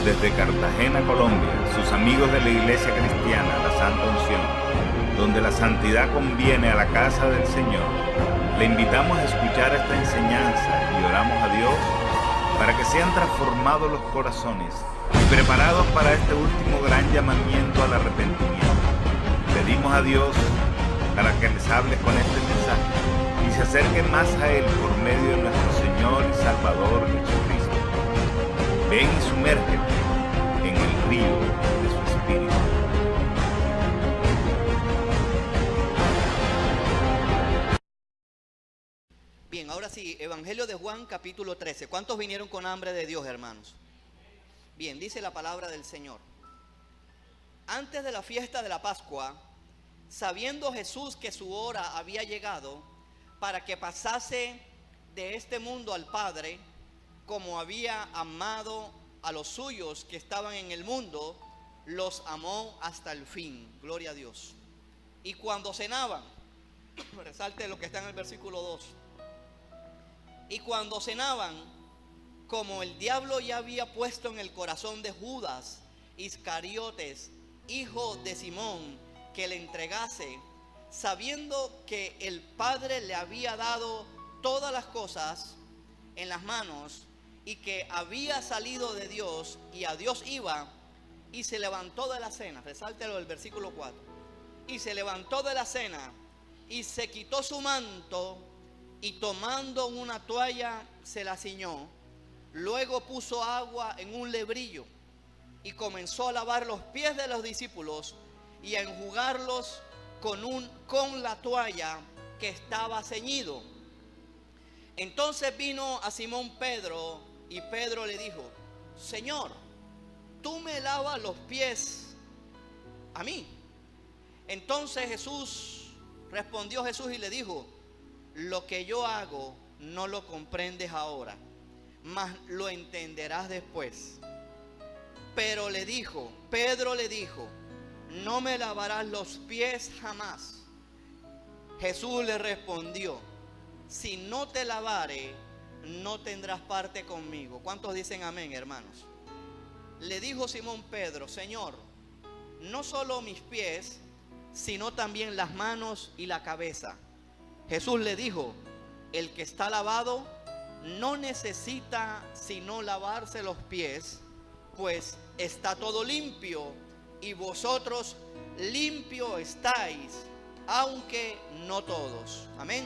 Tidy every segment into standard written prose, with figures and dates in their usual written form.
desde Cartagena, Colombia, sus amigos de la Iglesia Cristiana, la Santa Unción, donde la santidad conviene a la casa del Señor, le invitamos a escuchar esta enseñanza y oramos a Dios para que sean transformados los corazones y preparados para este último gran llamamiento al arrepentimiento. Pedimos a Dios para que les hable con este mensaje y se acerquen más a Él por medio de nuestro Señor y Salvador Jesucristo. Ven y sumérgete en el río de su Espíritu. Bien, ahora sí, Evangelio de Juan, capítulo 13. ¿Cuántos vinieron con hambre de Dios, hermanos? Bien, dice la palabra del Señor. Antes de la fiesta de la Pascua, sabiendo Jesús que su hora había llegado para que pasase de este mundo al Padre, como había amado a los suyos que estaban en el mundo, los amó hasta el fin. Gloria a Dios. Y cuando cenaban, resalte lo que está en el versículo 2. Y cuando cenaban, como el diablo ya había puesto en el corazón de Judas Iscariotes, hijo de Simón, que le entregase, sabiendo que el Padre le había dado todas las cosas en las manos, y que había salido de Dios y a Dios iba, y se levantó de la cena, resáltelo del versículo 4, y se levantó de la cena, y se quitó su manto, y tomando una toalla se la ciñó, luego puso agua en un lebrillo, y comenzó a lavar los pies de los discípulos, y a enjugarlos con la toalla que estaba ceñido. Entonces vino a Simón Pedro, y Pedro le dijo: Señor, ¿tú me lavas los pies a mí? Entonces respondió Jesús y le dijo: lo que yo hago no lo comprendes ahora, mas lo entenderás después. Pero Pedro le dijo: no me lavarás los pies jamás. Jesús le respondió: si no te lavare, no tendrás parte conmigo. ¿Cuántos dicen amén, hermanos? Le dijo Simón Pedro: Señor, no solo mis pies, sino también las manos y la cabeza. Jesús le dijo: el que está lavado no necesita sino lavarse los pies, pues está todo limpio, y vosotros limpios estáis, aunque no todos. Amén.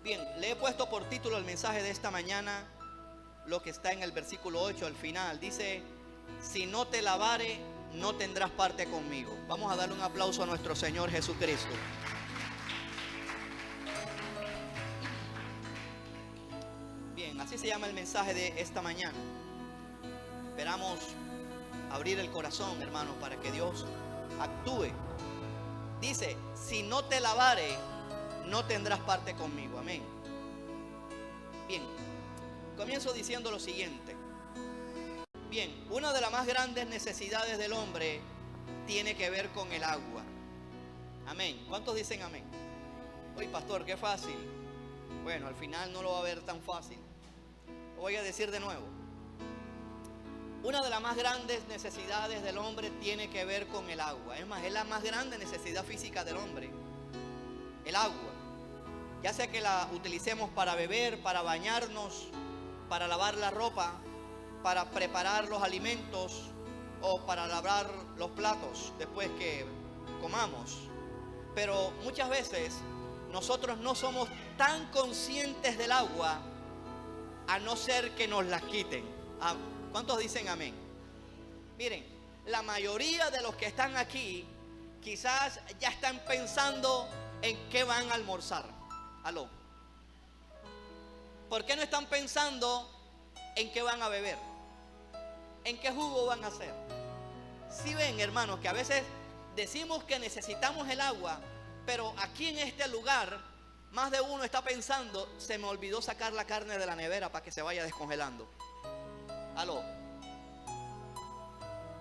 Bien, le he puesto por título el mensaje de esta mañana lo que está en el versículo 8 al final. Dice: si no te lavare, no tendrás parte conmigo. Vamos a darle un aplauso a nuestro Señor Jesucristo. Bien, así se llama el mensaje de esta mañana. Esperamos abrir el corazón, hermanos, para que Dios actúe. Dice: si no te lavare, no tendrás parte conmigo. Amén. Bien, comienzo diciendo lo siguiente. Bien, una de las más grandes necesidades del hombre tiene que ver con el agua. Amén. ¿Cuántos dicen amén? Oye, pastor, qué fácil. Bueno, al final no lo va a ver tan fácil. Lo voy a decir de nuevo. Una de las más grandes necesidades del hombre tiene que ver con el agua. Es más, es la más grande necesidad física del hombre. El agua. Ya sea que la utilicemos para beber, para bañarnos, para lavar la ropa, para preparar los alimentos o para lavar los platos después que comamos. Pero muchas veces nosotros no somos tan conscientes del agua, a no ser que nos la quiten. ¿Cuántos dicen amén? Miren, la mayoría de los que están aquí quizás ya están pensando en qué van a almorzar. ¿Aló? ¿Por qué no están pensando en qué van a beber? ¿En qué jugo van a hacer? Si ven, hermanos, que a veces decimos que necesitamos el agua, pero aquí en este lugar más de uno está pensando: se me olvidó sacar la carne de la nevera para que se vaya descongelando. ¿Aló?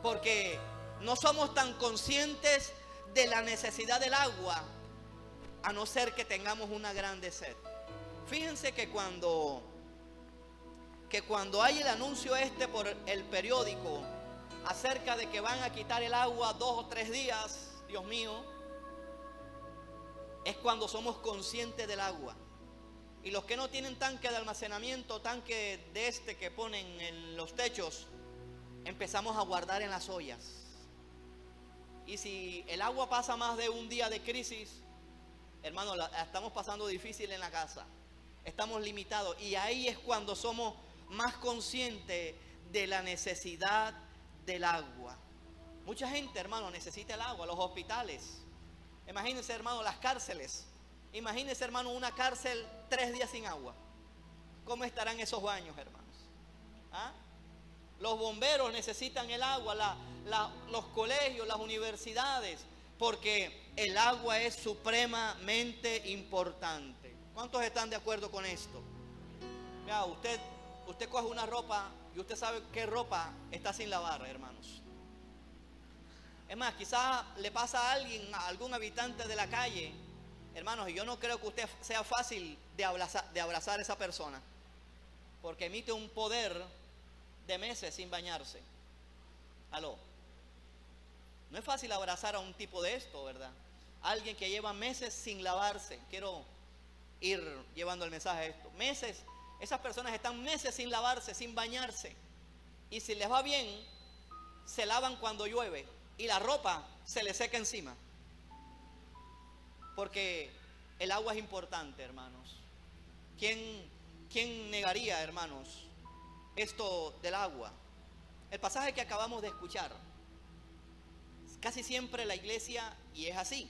Porque no somos tan conscientes de la necesidad del agua, a no ser que tengamos una grande sed. Fíjense que cuando que cuando hay el anuncio por el periódico acerca de que van a quitar el agua 2 o 3 días, Dios mío, es cuando somos conscientes del agua. Y los que no tienen tanque de almacenamiento, tanque de que ponen en los techos, empezamos a guardar en las ollas. Y si el agua pasa más de un día de crisis, hermano, la estamos pasando difícil en la casa. Estamos limitados. Y ahí es cuando somos más conscientes de la necesidad del agua. Mucha gente, hermano, necesita el agua. Los hospitales. Imagínense, hermano, las cárceles. Imagínense, hermano, una cárcel 3 días sin agua. ¿Cómo estarán esos baños, hermanos? ¿Ah? Los bomberos necesitan el agua, los colegios, las universidades, porque el agua es supremamente importante. ¿Cuántos están de acuerdo con esto? Mira, usted coge una ropa y usted sabe qué ropa está sin lavar, hermanos. Es más, quizás le pasa a alguien, a algún habitante de la calle, hermanos, y yo no creo que usted sea fácil de abrazar a esa persona, porque emite un poder de meses sin bañarse. Aló. No es fácil abrazar a un tipo de esto, ¿verdad? Alguien que lleva meses sin lavarse. Quiero ir llevando el mensaje a esto. Meses, esas personas están meses sin lavarse, sin bañarse. Y si les va bien, se lavan cuando llueve y la ropa se les seca encima. Porque el agua es importante, hermanos. ¿Quién negaría, hermanos, esto del agua? El pasaje que acabamos de escuchar, casi siempre la iglesia, y es así,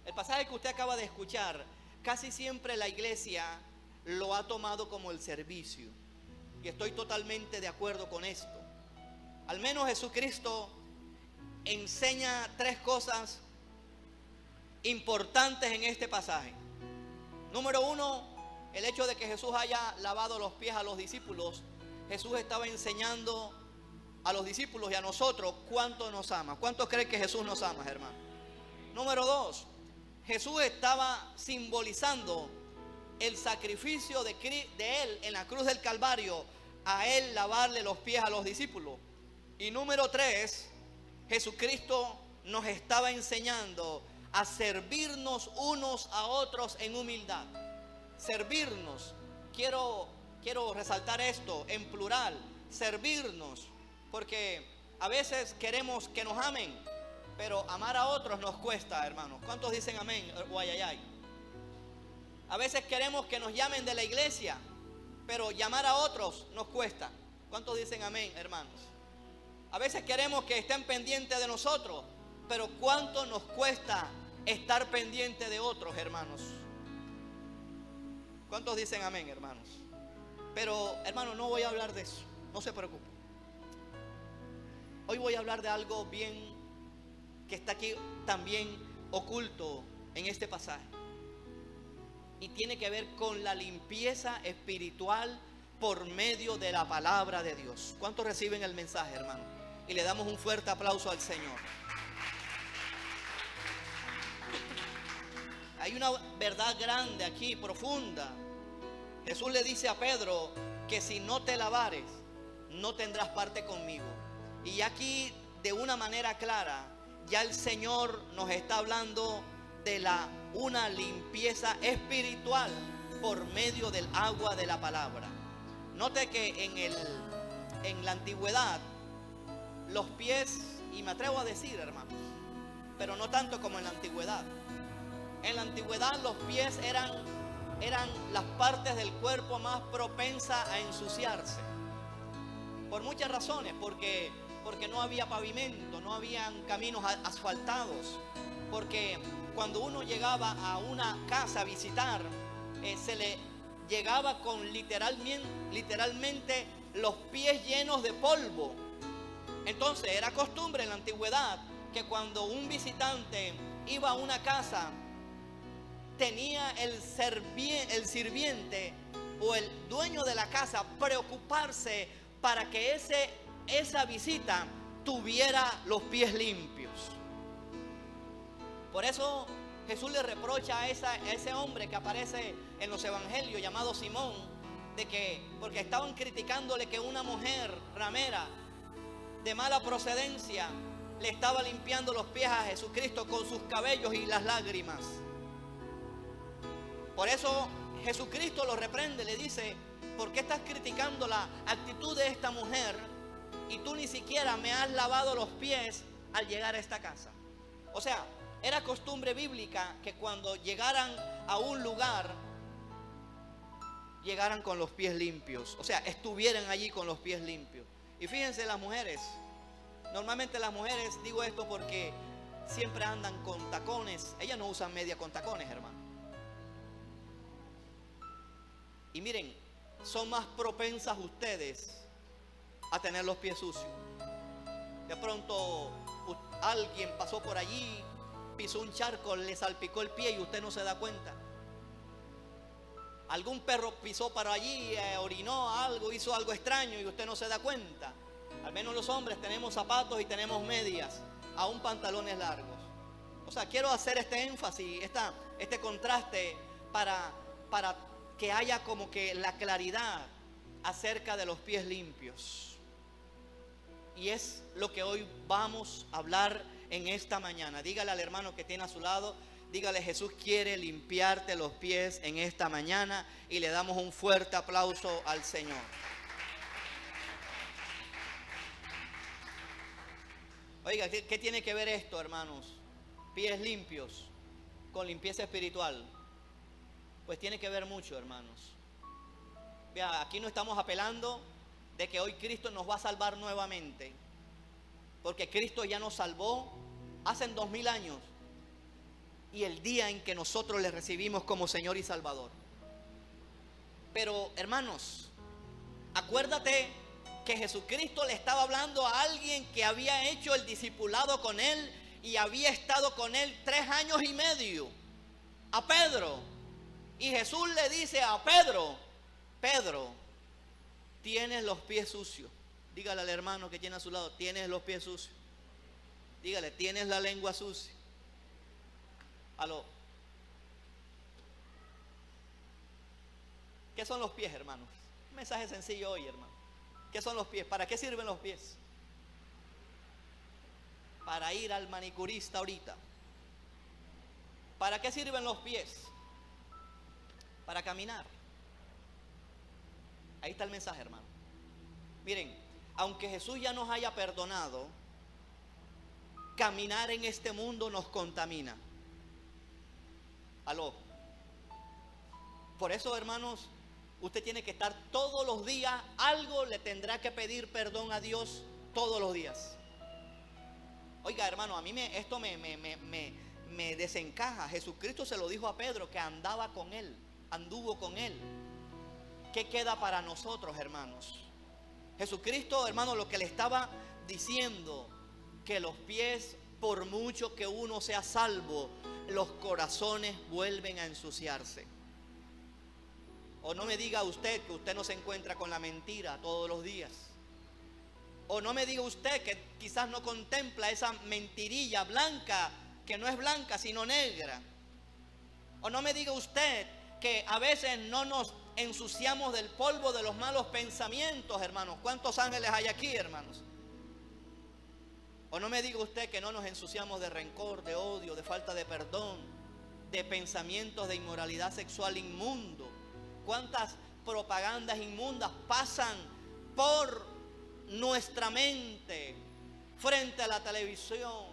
el pasaje que usted acaba de escuchar, casi siempre la iglesia lo ha tomado como el servicio. Y estoy totalmente de acuerdo con esto. Al menos Jesucristo enseña 3 cosas importantes en este pasaje. Número 1, el hecho de que Jesús haya lavado los pies a los discípulos. Jesús estaba enseñando a los discípulos y a nosotros cuánto nos ama. ¿Cuántos creen que Jesús nos ama, hermano? Número 2, Jesús estaba simbolizando el sacrificio de Él en la cruz del Calvario, a Él lavarle los pies a los discípulos. Y número 3, Jesucristo nos estaba enseñando a servirnos unos a otros en humildad. Servirnos. Quiero resaltar esto en plural. Servirnos. Porque a veces queremos que nos amen, pero amar a otros nos cuesta, hermanos. ¿Cuántos dicen amén o ay, ay, ay? A veces queremos que nos llamen de la iglesia, pero llamar a otros nos cuesta. ¿Cuántos dicen amén, hermanos? A veces queremos que estén pendientes de nosotros, pero ¿cuánto nos cuesta estar pendiente de otros, hermanos? ¿Cuántos dicen amén, hermanos? Pero, hermanos, no voy a hablar de eso. No se preocupen. Hoy voy a hablar de algo bien que está aquí también oculto en este pasaje. Y tiene que ver con la limpieza espiritual por medio de la palabra de Dios. ¿Cuántos reciben el mensaje, hermano? Y le damos un fuerte aplauso al Señor. Hay una verdad grande aquí, profunda. Jesús le dice a Pedro que si no te lavares, no tendrás parte conmigo. Y aquí, de una manera clara, ya el Señor nos está hablando de una limpieza espiritual por medio del agua de la palabra. Note que en la antigüedad, los pies, y me atrevo a decir, hermanos, pero no tanto como en la antigüedad. En la antigüedad los pies eran las partes del cuerpo más propensas a ensuciarse. Por muchas razones, porque no había pavimento, no habían caminos asfaltados, porque cuando uno llegaba a una casa a visitar, se le llegaba con literalmente los pies llenos de polvo. Entonces era costumbre en la antigüedad que cuando un visitante iba a una casa, tenía el sirviente o el dueño de la casa preocuparse para que esa visita tuviera los pies limpios. Por eso Jesús le reprocha a ese hombre que aparece en los evangelios llamado Simón, porque estaban criticándole que una mujer ramera de mala procedencia le estaba limpiando los pies a Jesucristo con sus cabellos y las lágrimas. Por eso Jesucristo lo reprende, le dice: ¿por qué estás criticando la actitud de esta mujer y tú ni siquiera me has lavado los pies al llegar a esta casa? O sea, era costumbre bíblica que cuando llegaran a un lugar, llegaran con los pies limpios. O sea, estuvieran allí con los pies limpios. Y fíjense las mujeres. Normalmente las mujeres, digo esto porque siempre andan con tacones. Ellas no usan media con tacones, hermano. Y miren, son más propensas ustedes a tener los pies sucios. De pronto alguien pasó por allí, pisó un charco, le salpicó el pie y usted no se da cuenta. Algún perro pisó para allí, orinó algo, hizo algo extraño y usted no se da cuenta. Al menos los hombres tenemos zapatos y tenemos medias, aún pantalones largos. O sea, quiero hacer este énfasis, este contraste para que haya como que la claridad acerca de los pies limpios. Y es lo que hoy vamos a hablar en esta mañana. Dígale al hermano que tiene a su lado, dígale: Jesús quiere limpiarte los pies en esta mañana, y le damos un fuerte aplauso al Señor. Oiga, ¿qué tiene que ver esto, hermanos? Pies limpios con limpieza espiritual. Pues tiene que ver mucho, hermanos. Vea, aquí no estamos apelando de que hoy Cristo nos va a salvar nuevamente, porque Cristo ya nos salvó hace 2000 años y el día en que nosotros le recibimos como Señor y Salvador. Pero hermanos, acuérdate que Jesucristo le estaba hablando a alguien que había hecho el discipulado con él y había estado con él 3 años y medio, a Pedro. Y Jesús le dice a Pedro: Pedro, tienes los pies sucios. Dígale al hermano que tiene a su lado: tienes los pies sucios. Dígale: tienes la lengua sucia. Aló. ¿Qué son los pies, hermanos? Un mensaje sencillo hoy, hermano. ¿Qué son los pies? ¿Para qué sirven los pies? Para ir al manicurista ahorita. ¿Para qué sirven los pies? Para caminar. Ahí está el mensaje, hermano. Miren, aunque Jesús ya nos haya perdonado, caminar en este mundo nos contamina. Aló. Por eso, hermanos, usted tiene que estar todos los días, algo le tendrá que pedir perdón a Dios todos los días. Oiga, hermano, a mí esto me desencaja. Jesucristo se lo dijo a Pedro, que andaba con él, anduvo con él. ¿Qué queda para nosotros, hermanos? Jesucristo, hermano, lo que le estaba diciendo, que los pies, por mucho que uno sea salvo, los corazones vuelven a ensuciarse. O no me diga usted que usted no se encuentra con la mentira todos los días. O no me diga usted que quizás no contempla esa mentirilla blanca, que no es blanca sino negra. O no me diga usted que a veces no nos ensuciamos del polvo de los malos pensamientos, hermanos. ¿Cuántos ángeles hay aquí, hermanos? O no me diga usted que no nos ensuciamos de rencor, de odio, de falta de perdón, de pensamientos de inmoralidad sexual inmundo. ¿Cuántas propagandas inmundas pasan por nuestra mente frente a la televisión?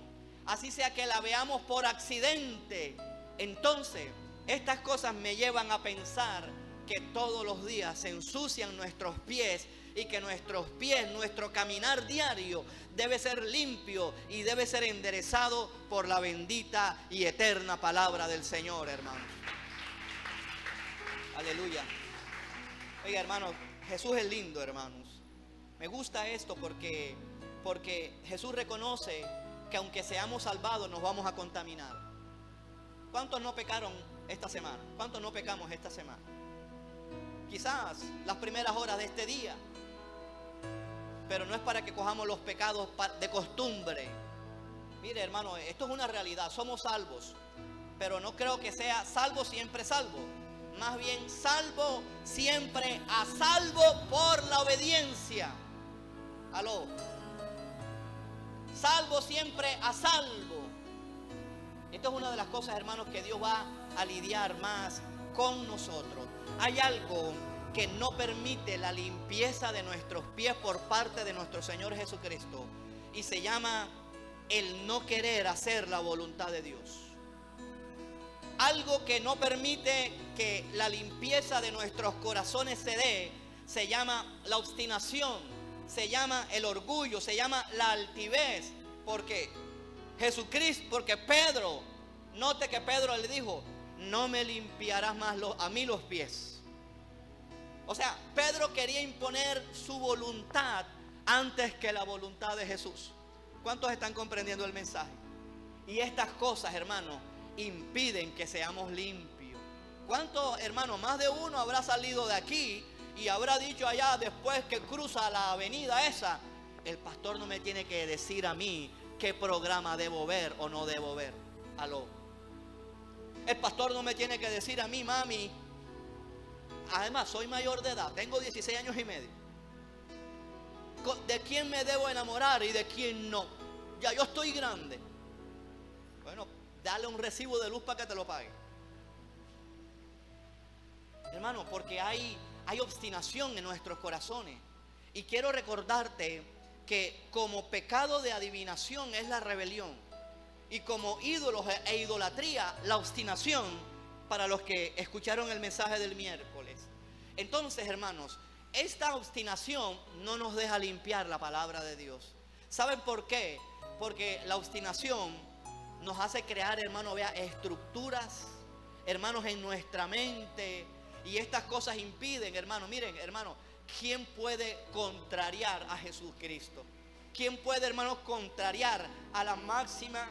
Así sea que la veamos por accidente. Entonces, estas cosas me llevan a pensar que todos los días se ensucian nuestros pies, y que nuestros pies, nuestro caminar diario debe ser limpio y debe ser enderezado por la bendita y eterna palabra del Señor, hermanos. Aleluya. Oiga, hermanos, Jesús es lindo, hermanos. Me gusta esto porque Jesús reconoce que aunque seamos salvados nos vamos a contaminar. ¿Cuántos no pecaron esta semana? ¿Cuántos no pecamos esta semana? Quizás las primeras horas de este día. Pero no es para que cojamos los pecados de costumbre. Mire, hermano, esto es una realidad. Somos salvos, pero no creo que sea salvo siempre salvo. más bien salvo, siempre a salvo por la obediencia. Aló. Salvo, siempre a salvo. Esto es una de las cosas, hermanos, que Dios va a lidiar más con nosotros. Hay algo que no permite la limpieza de nuestros pies por parte de nuestro Señor Jesucristo, y se llama el no querer hacer la voluntad de Dios. Algo que no permite que la limpieza de nuestros corazones se dé, se llama la obstinación, se llama el orgullo, se llama la altivez. Porque Jesucristo, porque Pedro, note que Pedro le dijo: no me limpiarás más a mí los pies. O sea, Pedro quería imponer su voluntad antes que la voluntad de Jesús. ¿Cuántos están comprendiendo el mensaje? Y estas cosas, hermanos, impiden que seamos limpios. ¿Cuántos, hermanos? Más de uno habrá salido de aquí y habrá dicho allá, después que cruza la avenida esa: el pastor no me tiene que decir a mí qué programa debo ver o no debo ver. Aló. El pastor no me tiene que decir a mí: mami, además soy mayor de edad, tengo 16 años y medio, de quién me debo enamorar y de quién no. Ya yo estoy grande. Bueno, dale un recibo de luz para que te lo pague, hermano, porque hay obstinación en nuestros corazones. Y quiero recordarte que como pecado de adivinación es la rebelión, y como ídolos e idolatría la obstinación, para los que escucharon el mensaje del miércoles. Entonces, hermanos, esta obstinación no nos deja limpiar la palabra de Dios. ¿Saben por qué? Porque la obstinación nos hace crear, hermano, vea, estructuras, hermanos, en nuestra mente, y estas cosas impiden, hermano. Miren, hermano, ¿quién puede contrariar a Jesucristo? ¿Quién puede, hermano, contrariar a la máxima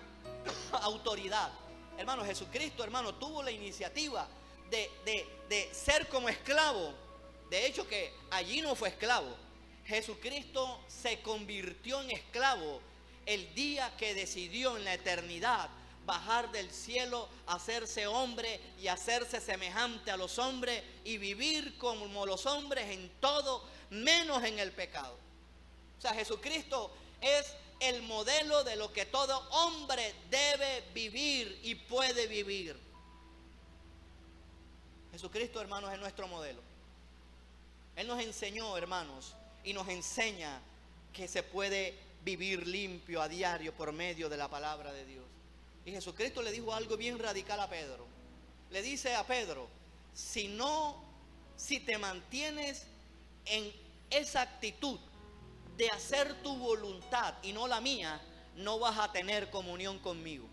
autoridad? Hermano, Jesucristo, hermano, tuvo la iniciativa de ser como esclavo. De hecho, que allí no fue esclavo. Jesucristo se convirtió en esclavo el día que decidió en la eternidad bajar del cielo, hacerse hombre y hacerse semejante a los hombres y vivir como los hombres en todo, menos en el pecado. O sea, Jesucristo es el modelo de lo que todo hombre debe vivir y puede vivir. Jesucristo, hermanos, es nuestro modelo. Él nos enseñó, hermanos, y nos enseña que se puede vivir limpio a diario por medio de la palabra de Dios. Y Jesucristo le dijo algo bien radical a Pedro. Le dice a Pedro: si te mantienes en esa actitud de hacer tu voluntad y no la mía, no vas a tener comunión conmigo.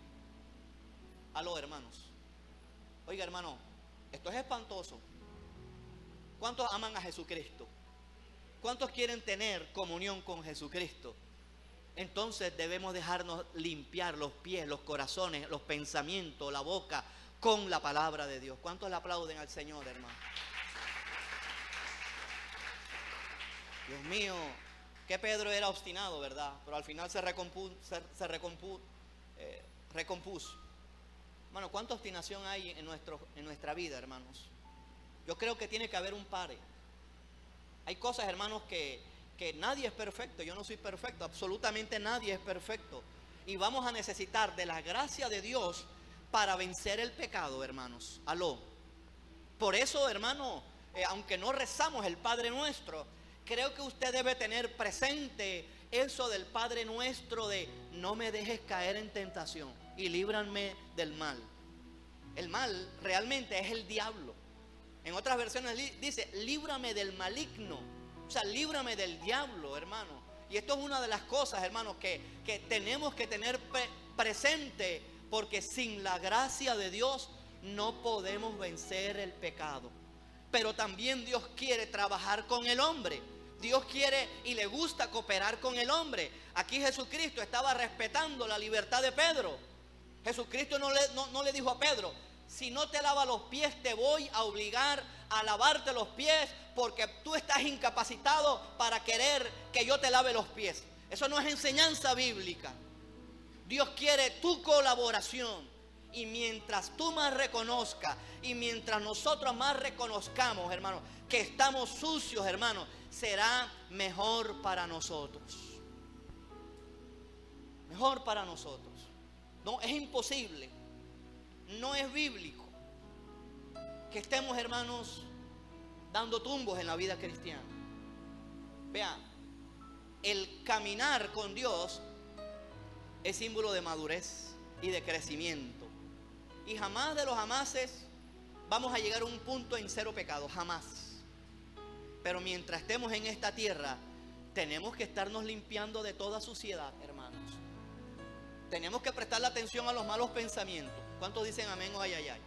Aló, hermanos. Oiga, hermano, esto es espantoso. ¿Cuántos aman a Jesucristo? ¿Cuántos quieren tener comunión con Jesucristo? Entonces debemos dejarnos limpiar los pies, los corazones, los pensamientos, la boca con la palabra de Dios. ¿Cuántos le aplauden al Señor, hermano? Dios mío, que Pedro era obstinado, ¿verdad? Pero al final se recompuso. Hermano, ¿cuánta obstinación hay en nuestra vida, hermanos? Yo creo que tiene que haber un pare. Hay cosas, hermanos, que nadie es perfecto. Yo no soy perfecto, absolutamente nadie es perfecto. Y vamos a necesitar de la gracia de Dios para vencer el pecado, hermanos. Aló. Por eso, hermano, aunque no rezamos el Padre Nuestro, creo que usted debe tener presente eso del Padre Nuestro de: no me dejes caer en tentación y líbrame del mal. El mal realmente es el diablo. En otras versiones dice: líbrame del maligno. O sea, líbrame del diablo, hermano. Y esto es una de las cosas, hermanos, que tenemos que tener presente, porque sin la gracia de Dios no podemos vencer el pecado. Pero también Dios quiere trabajar con el hombre. Dios quiere y le gusta cooperar con el hombre. Aquí Jesucristo estaba respetando la libertad de Pedro. Jesucristo no le dijo a Pedro: si no te lavas los pies, te voy a obligar a lavarte los pies, porque tú estás incapacitado para querer que yo te lave los pies. Eso no es enseñanza bíblica. Dios quiere tu colaboración. Y mientras tú más reconozcas y mientras nosotros más reconozcamos, hermano, que estamos sucios, hermano, será mejor para nosotros. Mejor para nosotros. No, es imposible. No es bíblico que estemos, hermanos, dando tumbos en la vida cristiana. Vean, el caminar con Dios es símbolo de madurez y de crecimiento. Y jamás de los jamases vamos a llegar a un punto en cero pecado, jamás. Pero mientras estemos en esta tierra, tenemos que estarnos limpiando de toda suciedad, hermanos. Tenemos que prestarle atención a los malos pensamientos. ¿Cuántos dicen amén o ay, ay, ay?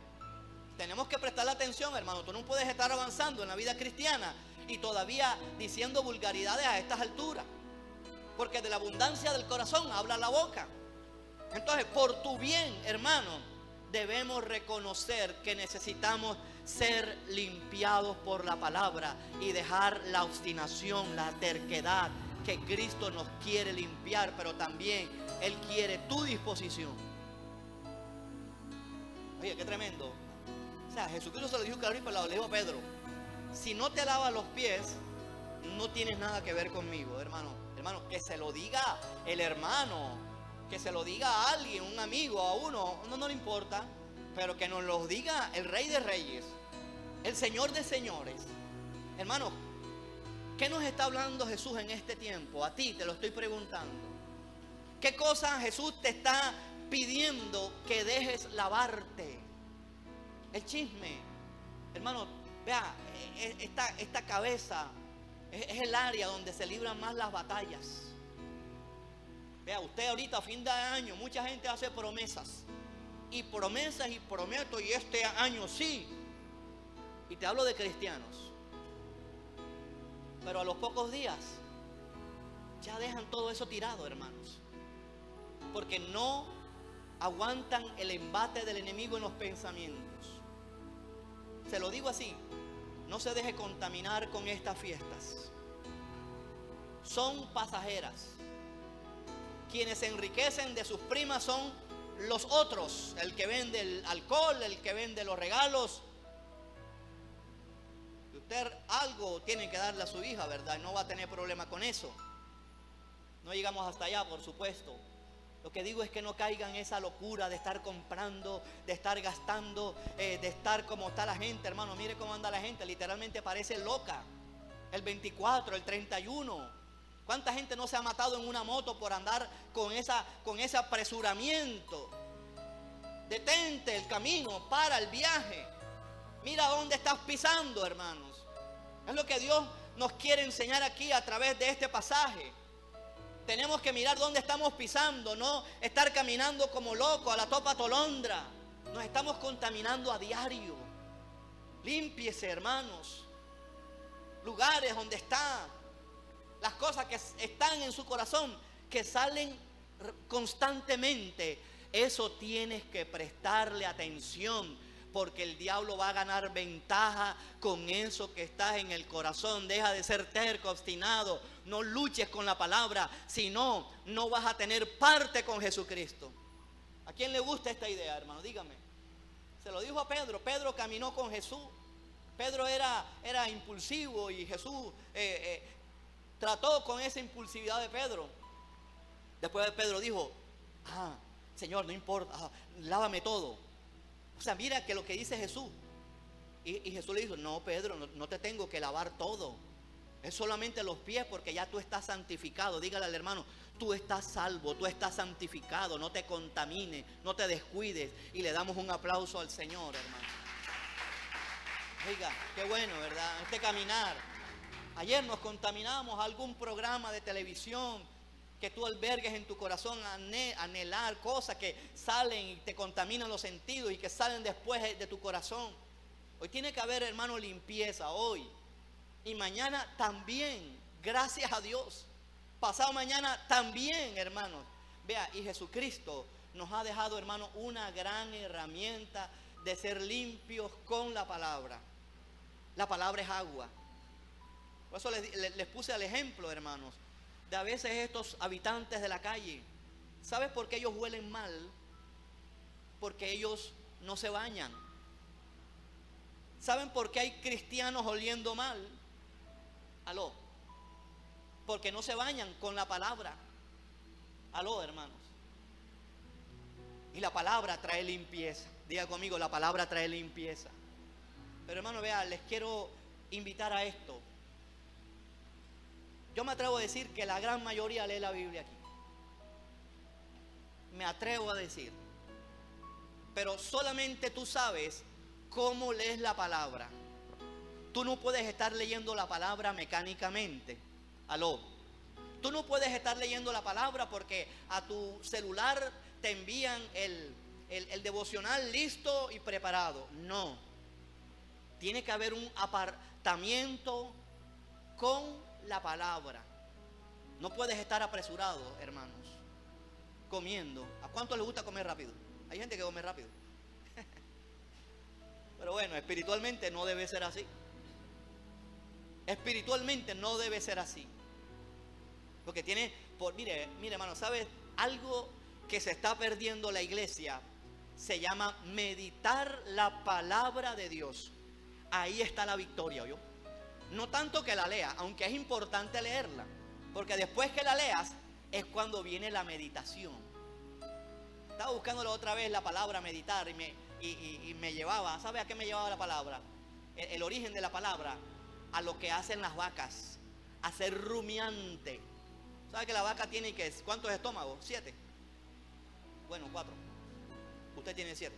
Tenemos que prestarle atención, hermano. Tú no puedes estar avanzando en la vida cristiana y todavía diciendo vulgaridades a estas alturas. Porque de la abundancia del corazón habla la boca. Entonces, por tu bien, hermano, debemos reconocer que necesitamos ser limpiados por la palabra y dejar la obstinación, la terquedad, que Cristo nos quiere limpiar, pero también Él quiere tu disposición. Oye, qué tremendo. O sea, Jesucristo se lo dijo claro y le dijo a Pedro: si no te lavas los pies, no tienes nada que ver conmigo, hermano. Hermano, que se lo diga el hermano, que se lo diga a alguien, un amigo, a uno, no le importa, pero que nos lo diga el Rey de Reyes, el Señor de Señores. Hermano, ¿qué nos está hablando Jesús en este tiempo? A ti te lo estoy preguntando. ¿Qué cosa Jesús te está pidiendo que dejes lavarte? El chisme. Hermano, vea, esta cabeza es el área donde se libran más las batallas. Vea, usted ahorita a fin de año, mucha gente hace promesas. Y promesas y prometo, y este año sí. Y te hablo de cristianos. Pero a los pocos días ya dejan todo eso tirado, hermanos. Porque no aguantan el embate del enemigo en los pensamientos. Se lo digo así: no se deje contaminar con estas fiestas. Son pasajeras. Quienes se enriquecen de sus primas son los otros. El que vende el alcohol, el que vende los regalos. Y usted algo tiene que darle a su hija, ¿verdad? No va a tener problema con eso. No llegamos hasta allá, por supuesto. Lo que digo es que no caigan en esa locura de estar comprando, de estar gastando, de estar como está la gente, hermano. Mire cómo anda la gente, literalmente parece loca. El 24, el 31. ¿Cuánta gente no se ha matado en una moto por andar con ese apresuramiento? Detente el camino, para el viaje. Mira dónde estás pisando, hermanos. Es lo que Dios nos quiere enseñar aquí a través de este pasaje. Tenemos que mirar dónde estamos pisando, no estar caminando como locos a la topa tolondra. Nos estamos contaminando a diario. Límpiese, hermanos. Lugares donde está, las cosas que están en su corazón, que salen constantemente, eso tienes que prestarle atención, porque el diablo va a ganar ventaja con eso que está en el corazón. Deja de ser terco, obstinado. No luches con la palabra, si no, no vas a tener parte con Jesucristo. ¿A quién le gusta esta idea, hermano? Dígame. Se lo dijo a Pedro. Pedro caminó con Jesús. Pedro era impulsivo y Jesús trató con esa impulsividad de Pedro. Después Pedro dijo: Señor, no importa, lávame todo. O sea, mira que lo que dice Jesús. Y Jesús le dijo: no, Pedro, no te tengo que lavar todo. Es solamente los pies, porque ya tú estás santificado. Dígale al hermano: tú estás salvo, tú estás santificado. No te contamines, no te descuides. Y le damos un aplauso al Señor, hermano. Oiga, qué bueno, ¿verdad? Este caminar. Ayer nos contaminamos a algún programa de televisión que tú albergues en tu corazón, anhelar cosas que salen y te contaminan los sentidos y que salen después de tu corazón. Hoy tiene que haber, hermano, limpieza hoy. Y mañana también, gracias a Dios. Pasado mañana también, hermanos. Vea, y Jesucristo nos ha dejado, hermano, una gran herramienta de ser limpios con la palabra. La palabra es agua. Por eso les puse el ejemplo, hermanos, de a veces estos habitantes de la calle. ¿Sabes por qué ellos huelen mal? Porque ellos no se bañan. ¿Saben por qué hay cristianos oliendo mal? Aló. Porque no se bañan con la palabra. Aló, hermanos. Y la palabra trae limpieza. Diga conmigo, la palabra trae limpieza. Pero hermano, vean, les quiero invitar a esto. Yo me atrevo a decir que la gran mayoría lee la Biblia aquí. Me atrevo a decir. Pero solamente tú sabes cómo lees la palabra. Tú no puedes estar leyendo la palabra mecánicamente. Aló. Tú no puedes estar leyendo la palabra porque a tu celular te envían el devocional listo y preparado. No. Tiene que haber un apartamiento con la palabra. No puedes estar apresurado, hermanos, comiendo. ¿A cuánto les gusta comer rápido? Hay gente que come rápido. Pero bueno, espiritualmente no debe ser así. Espiritualmente no debe ser así. Porque mire hermano, ¿sabes? Algo que se está perdiendo la iglesia se llama meditar la palabra de Dios. Ahí está la victoria, ¿oyó? No tanto que la lea, aunque es importante leerla, porque después que la leas es cuando viene la meditación. Estaba buscándolo otra vez la palabra meditar y me llevaba, ¿sabe a qué me llevaba la palabra? El origen de la palabra, a lo que hacen las vacas, a ser rumiante. ¿Sabe que la vaca tiene cuántos estómagos? 7. Bueno, 4. Usted tiene 7.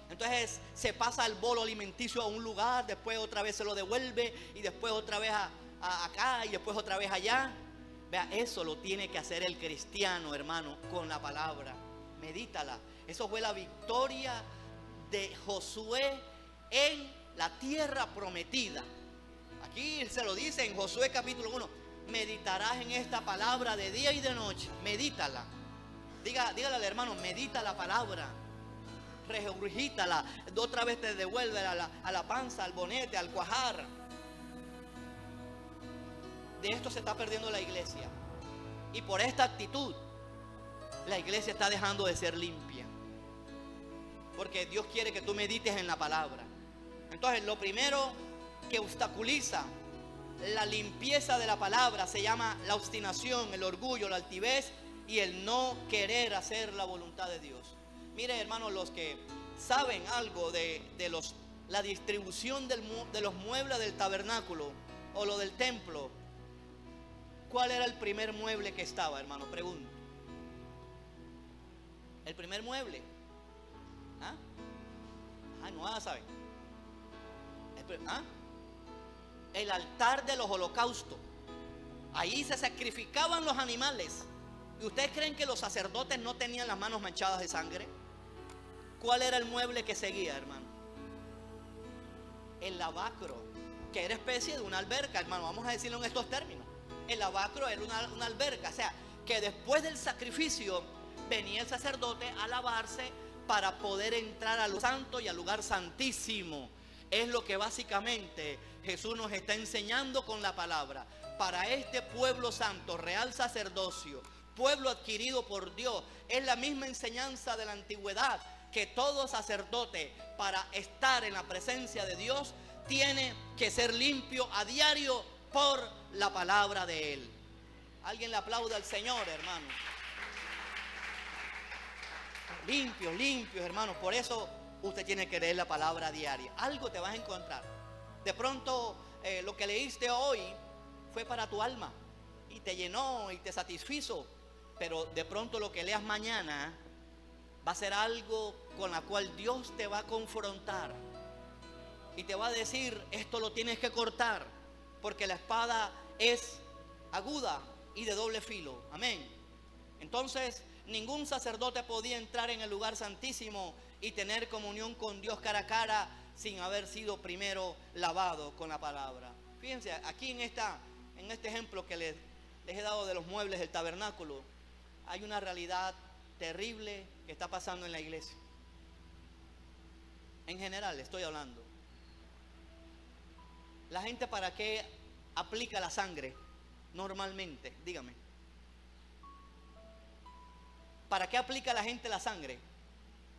Entonces se pasa el bolo alimenticio a un lugar, después otra vez se lo devuelve y después otra vez acá y después otra vez allá. Vea, eso lo tiene que hacer el cristiano, hermano, con la palabra. Medítala. Eso fue la victoria de Josué en la tierra prometida. Aquí se lo dice en Josué capítulo 1. Meditarás en esta palabra de día y de noche. Medítala. Dígale al hermano, medita la palabra. Regurgítala. Otra vez te devuelve a la panza, al bonete, al cuajar. De esto se está perdiendo la iglesia. Y por esta actitud, la iglesia está dejando de ser limpia. Porque Dios quiere que tú medites en la palabra. Entonces, lo primero que obstaculiza la limpieza de la palabra se llama la obstinación, el orgullo, la altivez y el no querer hacer la voluntad de Dios. Mire, hermanos, los que saben algo de la distribución de los muebles del tabernáculo o lo del templo, ¿cuál era el primer mueble que estaba, hermano? Pregunto. El primer mueble. ¿Ah? No saben. El altar de los holocaustos. Ahí se sacrificaban los animales. ¿Y ustedes creen que los sacerdotes no tenían las manos manchadas de sangre? ¿Cuál era el mueble que seguía, hermano? El lavacro, que era especie de una alberca, hermano. Vamos a decirlo en estos términos. El lavacro era una alberca. O sea, que después del sacrificio venía el sacerdote a lavarse para poder entrar al santo y al lugar santísimo. Es lo que básicamente Jesús nos está enseñando con la palabra. Para este pueblo santo, real sacerdocio, pueblo adquirido por Dios, es la misma enseñanza de la antigüedad, que todo sacerdote para estar en la presencia de Dios tiene que ser limpio a diario por la palabra de Él. Alguien le aplaude al Señor, hermano. Limpios, limpios, hermanos. Por eso usted tiene que leer la palabra diaria. Algo te vas a encontrar. De pronto lo que leíste hoy fue para tu alma y te llenó y te satisfizo. Pero de pronto lo que leas mañana va a ser algo con la cual Dios te va a confrontar y te va a decir: esto lo tienes que cortar, porque la espada es aguda y de doble filo. Amén. Entonces, ningún sacerdote podía entrar en el lugar santísimo y tener comunión con Dios cara a cara sin haber sido primero lavado con la palabra. Fíjense, aquí en este ejemplo que les he dado de los muebles del tabernáculo, hay una realidad terrible que está pasando en la iglesia. En general estoy hablando. La gente, ¿para qué aplica la sangre normalmente? Dígame. ¿Para qué aplica la gente la sangre?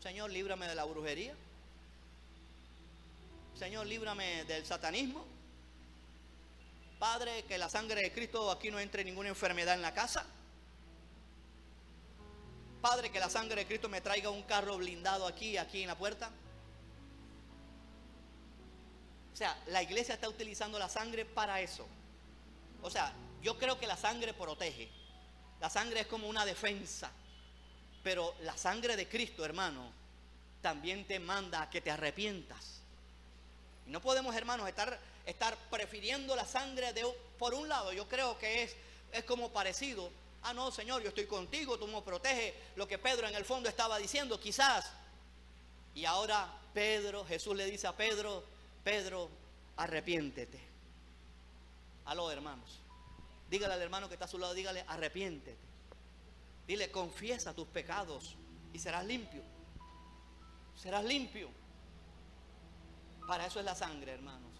Señor, líbrame de la brujería. Señor, líbrame del satanismo. Padre, que la sangre de Cristo aquí no entre ninguna enfermedad en la casa. Padre, que la sangre de Cristo me traiga un carro blindado aquí en la puerta. O sea, la iglesia está utilizando la sangre para eso. O sea, yo creo que la sangre protege. La sangre es como una defensa. Pero la sangre de Cristo, hermano, también te manda a que te arrepientas. Y no podemos, hermanos, estar prefiriendo la sangre por un lado. Yo creo que es como parecido. Ah, no, Señor, yo estoy contigo, tú me proteges. Lo que Pedro en el fondo estaba diciendo, quizás. Y ahora Jesús le dice a Pedro, arrepiéntete. Aló, hermanos. Dígale al hermano que está a su lado, dígale, arrepiéntete. Dile, confiesa tus pecados y serás limpio. Serás limpio. Para eso es la sangre, hermanos.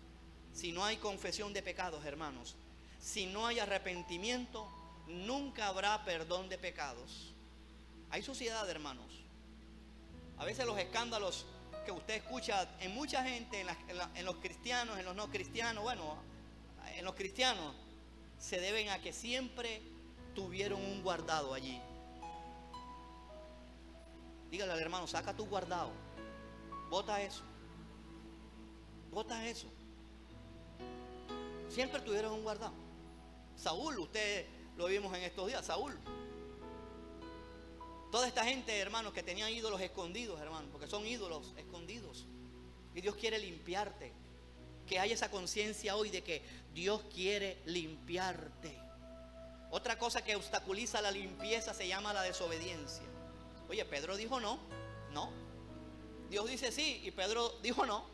Si no hay confesión de pecados, hermanos, si no hay arrepentimiento, nunca habrá perdón de pecados. Hay suciedad, hermanos. A veces los escándalos que usted escucha en mucha gente, en los cristianos, en los no cristianos, bueno, en los cristianos, se deben a que siempre tuvieron un guardado allí. Dígale al hermano, saca tu guardado, bota eso, bota eso. Siempre tuvieron un guardado. Saúl, usted lo vimos en estos días, Saúl. Toda esta gente, hermanos, que tenían ídolos escondidos, hermanos, porque son ídolos escondidos. Y Dios quiere limpiarte. Que haya esa conciencia hoy de que Dios quiere limpiarte. Otra cosa que obstaculiza la limpieza se llama la desobediencia. Oye, Pedro dijo no. Dios dice sí y Pedro dijo no.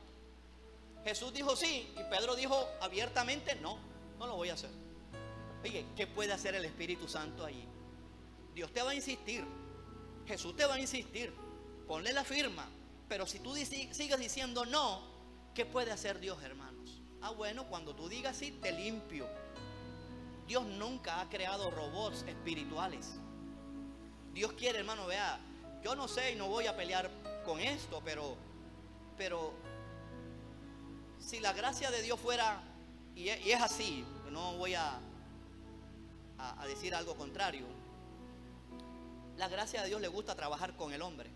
Jesús dijo sí y Pedro dijo abiertamente no lo voy a hacer. Oye, ¿qué puede hacer el Espíritu Santo allí? Dios te va a insistir. Jesús te va a insistir. Ponle la firma. Pero si tú sigues diciendo no, ¿qué puede hacer Dios, hermanos? Ah, bueno, cuando tú digas sí, te limpio. Dios nunca ha creado robots espirituales. Dios quiere, hermano, vea, yo no sé y no voy a pelear con esto, pero si la gracia de Dios fuera, y es así, no voy a decir algo contrario. La gracia de Dios le gusta trabajar con el hombre.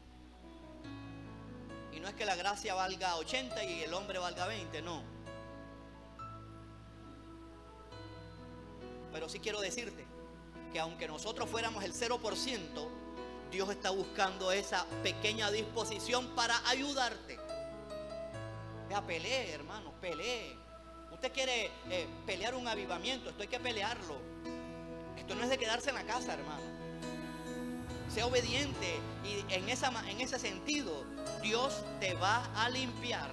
Y no es que la gracia valga 80 y el hombre valga 20, no. Pero sí quiero decirte que aunque nosotros fuéramos el 0%, Dios está buscando esa pequeña disposición para ayudarte. Vea, pelee, hermano, pelee. Usted quiere pelear un avivamiento, esto hay que pelearlo. Esto no es de quedarse en la casa, hermano. Sea obediente y en ese sentido Dios te va a limpiar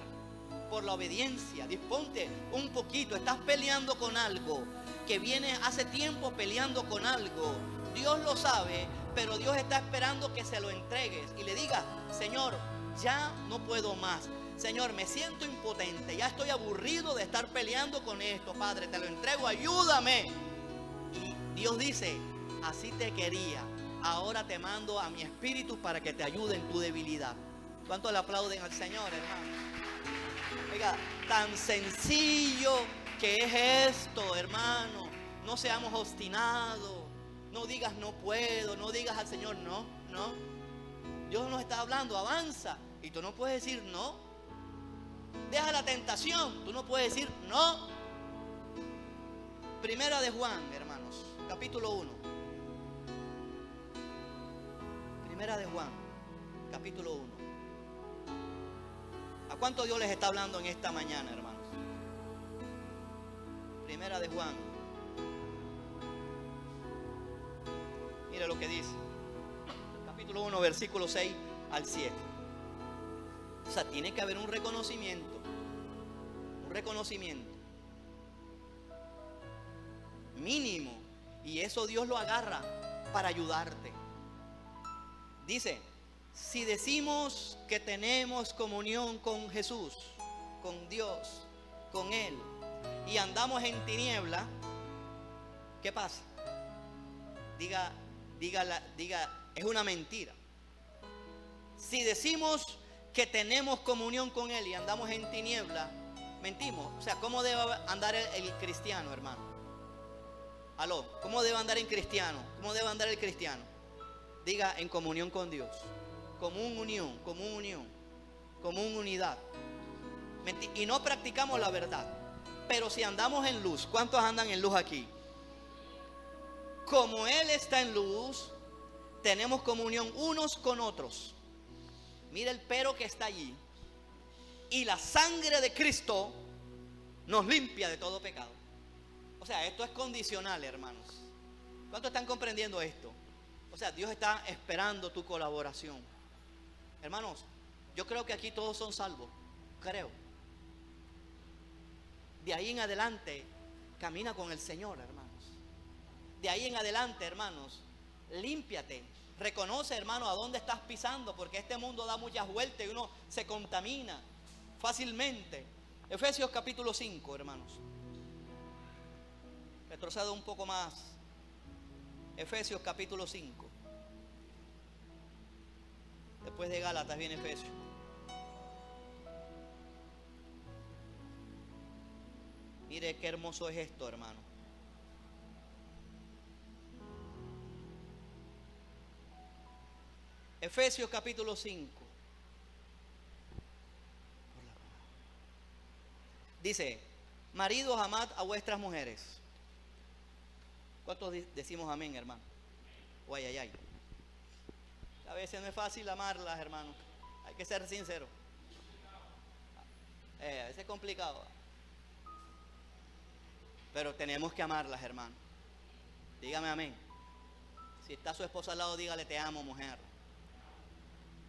por la obediencia. Disponte un poquito, estás peleando con algo que viene hace tiempo peleando con algo. Dios lo sabe, pero Dios está esperando que se lo entregues y le digas, Señor, ya no puedo más. Señor, me siento impotente, ya estoy aburrido de estar peleando con esto. Padre, te lo entrego, ayúdame. Y Dios dice, así te quería. Ahora te mando a mi espíritu para que te ayude en tu debilidad. ¿Cuánto le aplauden al Señor, hermano? Oiga, tan sencillo que es esto, hermano. No seamos obstinados. No digas no puedo. No digas al Señor no. Dios nos está hablando, avanza. Y tú no puedes decir no. Deja la tentación. Tú no puedes decir no. Primera de Juan, hermanos, capítulo 1. Primera de Juan, capítulo 1. ¿A cuánto Dios les está hablando en esta mañana, hermanos? Primera de Juan. Mire lo que dice. Capítulo 1, versículo 6 al 7. O sea, tiene que haber un reconocimiento. Un reconocimiento. Mínimo. Y eso Dios lo agarra para ayudarte. Dice, si decimos que tenemos comunión con Jesús, con Dios, con Él, y andamos en tiniebla, ¿qué pasa? Diga, es una mentira. Si decimos que tenemos comunión con Él y andamos en tiniebla, mentimos. O sea, ¿cómo debe andar el cristiano, hermano? Aló, ¿cómo debe andar el cristiano? ¿Cómo debe andar el cristiano? Diga, en comunión con Dios. Común unión, común unidad. Y no practicamos la verdad. Pero si andamos en luz, ¿cuántos andan en luz aquí? Como Él está en luz, tenemos comunión unos con otros. Mira el pero que está allí. Y la sangre de Cristo nos limpia de todo pecado. O sea, esto es condicional, hermanos. ¿Cuántos están comprendiendo esto? O sea, Dios está esperando tu colaboración. Hermanos, yo creo que aquí todos son salvos. Creo. De ahí en adelante, camina con el Señor, hermanos. De ahí en adelante, hermanos, límpiate. Reconoce, hermano, a dónde estás pisando, porque este mundo da muchas vueltas y uno se contamina fácilmente. Efesios capítulo 5, hermanos. Retrocedo un poco más. Efesios capítulo 5. Después de Gálatas viene Efesios. Mire qué hermoso es esto, hermano. Efesios capítulo 5. Dice, maridos, amad a vuestras mujeres. ¿Cuántos decimos amén, hermano? O ay, ay, ay. A veces no es fácil amarlas, hermano. Hay que ser sincero. A veces es complicado. Pero tenemos que amarlas, hermano. Dígame amén. Si está su esposa al lado, dígale, te amo, mujer.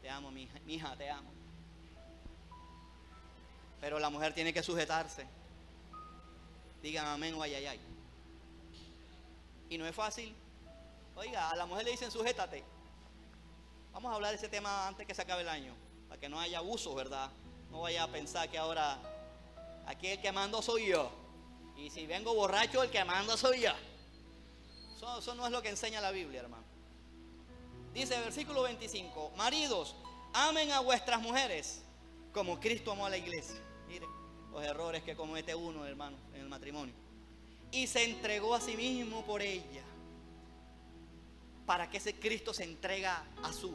Te amo, mi hija, te amo. Pero la mujer tiene que sujetarse. Dígame amén o ay, ay, ay. Y no es fácil. Oiga, a la mujer le dicen sujétate. Vamos a hablar de ese tema antes que se acabe el año, para que no haya abusos, ¿verdad? No vaya a pensar que ahora aquí el que mando soy yo. Y si vengo borracho, el que mando soy yo. Eso no es lo que enseña la Biblia, hermano. Dice versículo 25, maridos, amen a vuestras mujeres como Cristo amó a la iglesia. Miren los errores que comete uno, hermano, en el matrimonio. Y se entregó a sí mismo por ella. Para que ese Cristo se entrega a su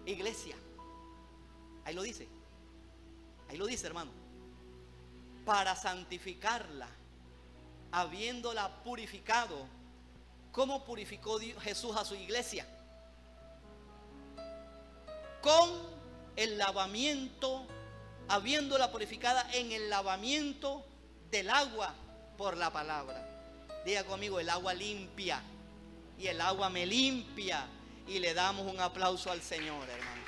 iglesia. Ahí lo dice. Ahí lo dice, hermano. Para santificarla, habiéndola purificado. ¿Cómo purificó Jesús a su iglesia? Con el lavamiento, habiéndola purificada en el lavamiento del agua por la palabra. Diga conmigo, el agua limpia. Y el agua me limpia. Y le damos un aplauso al Señor, hermano.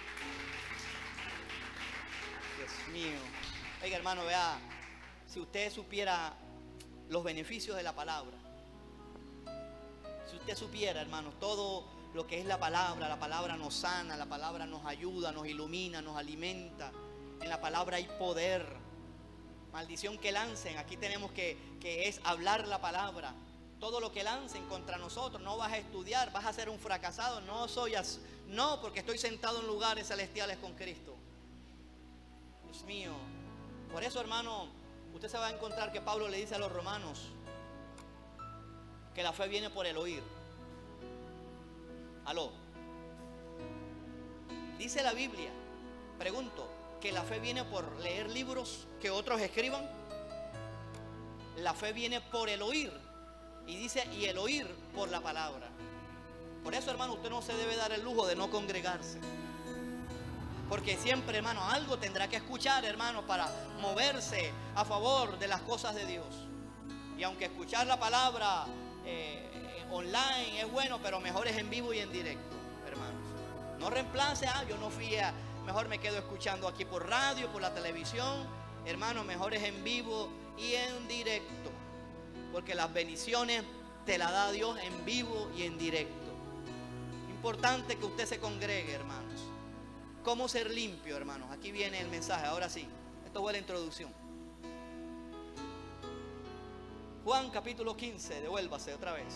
Dios mío. Oiga, hermano, vea, si usted supiera los beneficios de la palabra. Si usted supiera, hermano, todo lo que es la palabra nos sana, la palabra nos ayuda, nos ilumina, nos alimenta. En la palabra hay poder. Maldición que lancen, aquí tenemos que es hablar la palabra. Todo lo que lancen contra nosotros, no vas a estudiar, vas a ser un fracasado. No, porque estoy sentado en lugares celestiales con Cristo. Dios mío. Por eso, hermano, usted se va a encontrar que Pablo le dice a los romanos que la fe viene por el oír. Aló. Dice la Biblia, pregunto, que la fe viene por leer libros que otros escriban. La fe viene por el oír. Y dice, y el oír por la palabra. Por eso, hermano, usted no se debe dar el lujo de no congregarse. Porque siempre, hermano, algo tendrá que escuchar, hermano, para moverse a favor de las cosas de Dios. Y aunque escuchar la palabra online es bueno, pero mejor es en vivo y en directo, hermanos. No reemplace, yo no fui mejor me quedo escuchando aquí por radio, por la televisión. Hermano, mejor es en vivo y en directo. Porque las bendiciones te las da Dios en vivo y en directo. Importante que usted se congregue, hermanos. ¿Cómo ser limpio, hermanos? Aquí viene el mensaje, ahora sí. Esto fue la introducción. Juan capítulo 15, devuélvase otra vez.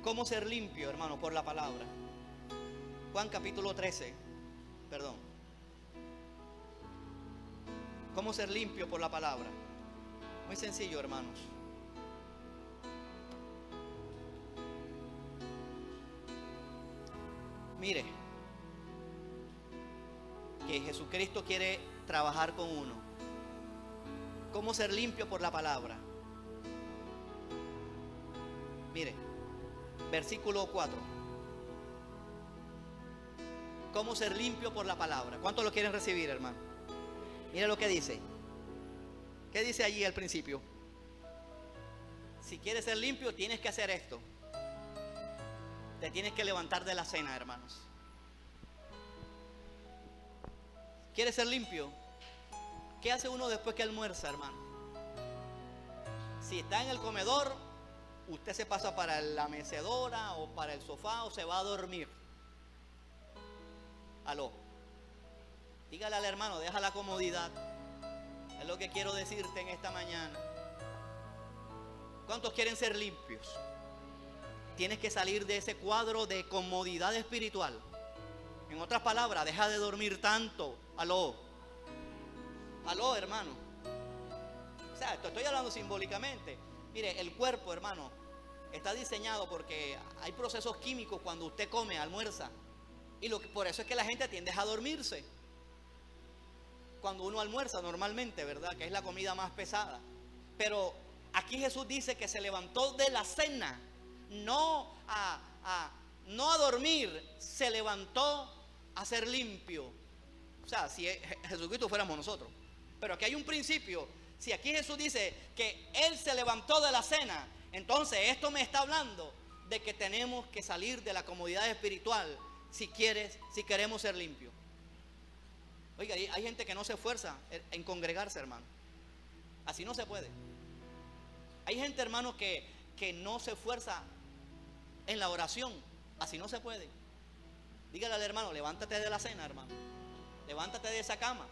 ¿Cómo ser limpio, hermano? Por la palabra. Juan capítulo 13, perdón. ¿Cómo ser limpio por la palabra? Muy sencillo, hermanos. Mire, que Jesucristo quiere trabajar con uno. ¿Cómo ser limpio por la palabra? Mire, versículo 4. ¿Cómo ser limpio por la palabra? ¿Cuántos lo quieren recibir, hermano? Mire lo que dice. ¿Qué dice allí al principio? Si quieres ser limpio, tienes que hacer esto. Te tienes que levantar de la cena, hermanos. ¿Quieres ser limpio? ¿Qué hace uno después que almuerza, hermano? Si está en el comedor, usted se pasa para la mecedora o para el sofá o se va a dormir. Aló. Dígale al hermano, deja la comodidad. Es lo que quiero decirte en esta mañana. ¿Cuántos quieren ser limpios? Tienes que salir de ese cuadro de comodidad espiritual. En otras palabras, deja de dormir tanto. Aló. Aló, hermano. O sea, estoy hablando simbólicamente. Mire, el cuerpo, hermano, está diseñado porque hay procesos químicos cuando usted come, almuerza. Y por eso es que la gente tiende a dormirse. Cuando uno almuerza normalmente, ¿verdad? Que es la comida más pesada. Pero aquí Jesús dice que se levantó de la cena. No a dormir, se levantó a ser limpio. O sea, si Jesucristo fuéramos nosotros. Pero aquí hay un principio. Si aquí Jesús dice que Él se levantó de la cena, entonces esto me está hablando de que tenemos que salir de la comodidad espiritual si queremos ser limpios. Oiga, hay gente que no se esfuerza en congregarse, hermano. Así no se puede. Hay gente, hermano, que no se esfuerza en la oración. Así no se puede. Dígale al hermano, levántate de la cena, hermano. Levántate de esa cama.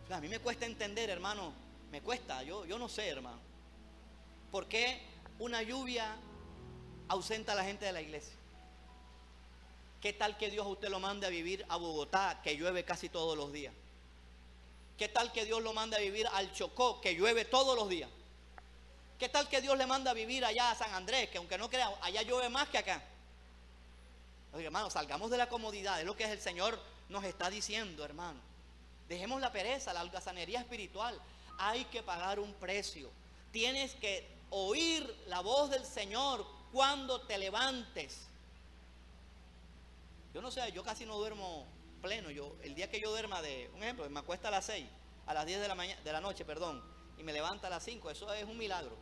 O sea, a mí me cuesta entender, hermano. Me cuesta, yo no sé, hermano. ¿Por qué una lluvia ausenta a la gente de la iglesia? ¿Qué tal que Dios a usted lo mande a vivir a Bogotá, que llueve casi todos los días? ¿Qué tal que Dios lo mande a vivir al Chocó, que llueve todos los días? ¿Qué tal que Dios le manda a vivir allá a San Andrés, que aunque no crean, allá llueve más que acá? Oye, hermano, salgamos de la comodidad, es lo que el Señor nos está diciendo, hermano. Dejemos la pereza, la holgazanería espiritual. Hay que pagar un precio. Tienes que oír la voz del Señor cuando te levantes. Yo no sé, yo casi no duermo pleno. El día que yo duerma, un ejemplo, me acuesta a las 6, a las 10 de la noche, y me levanta a las 5, eso es un milagro.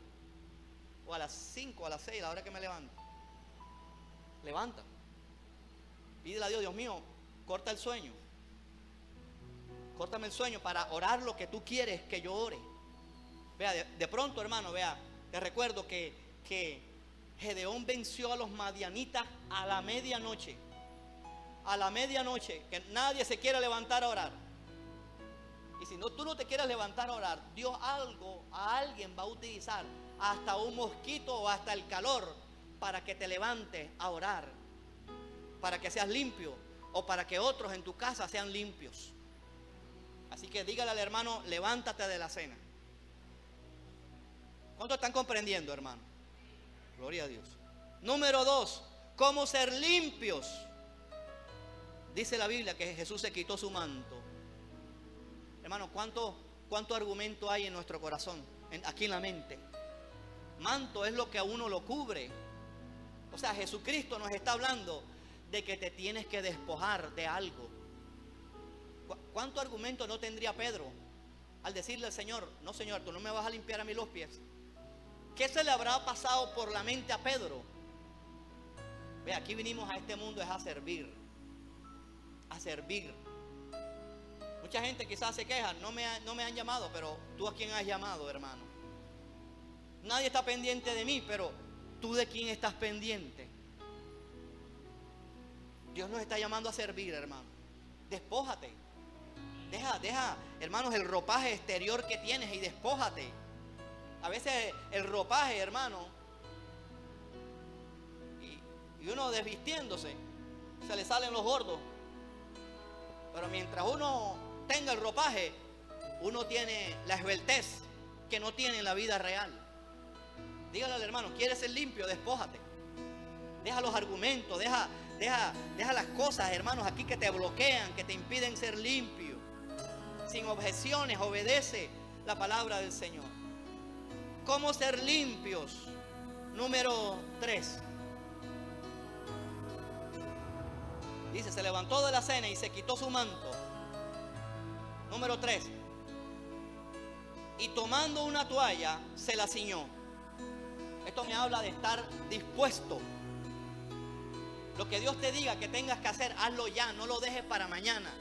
O a las 5, a las 6, a la hora que me levanto. Levanta. Pídele a Dios, Dios mío, corta el sueño. Córtame el sueño para orar lo que tú quieres que yo ore. Vea, de pronto, hermano, vea, te recuerdo que Gedeón venció a los madianitas a la medianoche. A la medianoche, que nadie se quiera levantar a orar. Y si no, tú no te quieres levantar a orar, Dios a alguien va a utilizar, hasta un mosquito o hasta el calor, para que te levantes a orar, para que seas limpio, o para que otros en tu casa sean limpios. Así que dígale al hermano, levántate de la cena. ¿Cuántos están comprendiendo, hermano? Gloria a Dios. Número 2, ¿cómo ser limpios? Dice la Biblia que Jesús se quitó su manto. Hermano, ¿cuánto argumento hay en nuestro corazón? Aquí en la mente. Manto es lo que a uno lo cubre. O sea, Jesucristo nos está hablando de que te tienes que despojar de algo. ¿Cuánto argumento no tendría Pedro al decirle al Señor, no, Señor, tú no me vas a limpiar a mí los pies? ¿Qué se le habrá pasado por la mente a Pedro? Ve, aquí vinimos a este mundo es a servir. A servir. Mucha gente quizás se queja, no me han llamado, pero tú a quién has llamado, hermano. Nadie está pendiente de mí, pero tú de quién estás pendiente. Dios nos está llamando a servir, hermano. Despójate. Deja, hermanos, el ropaje exterior que tienes y despójate. A veces el ropaje, hermano, y uno desvistiéndose, se le salen los gordos. Pero mientras uno tenga el ropaje, uno tiene la esbeltez que no tiene en la vida real. Dígale al hermano, ¿quieres ser limpio? Despójate. Deja los argumentos, deja las cosas, hermanos, aquí que te bloquean, que te impiden ser limpio. Sin objeciones, obedece la palabra del Señor. ¿Cómo ser limpios? Número 3. Dice, se levantó de la cena y se quitó su manto. Número 3. Y tomando una toalla, se la ciñó. Esto me habla de estar dispuesto. Lo que Dios te diga que tengas que hacer, hazlo ya, no lo dejes para mañana.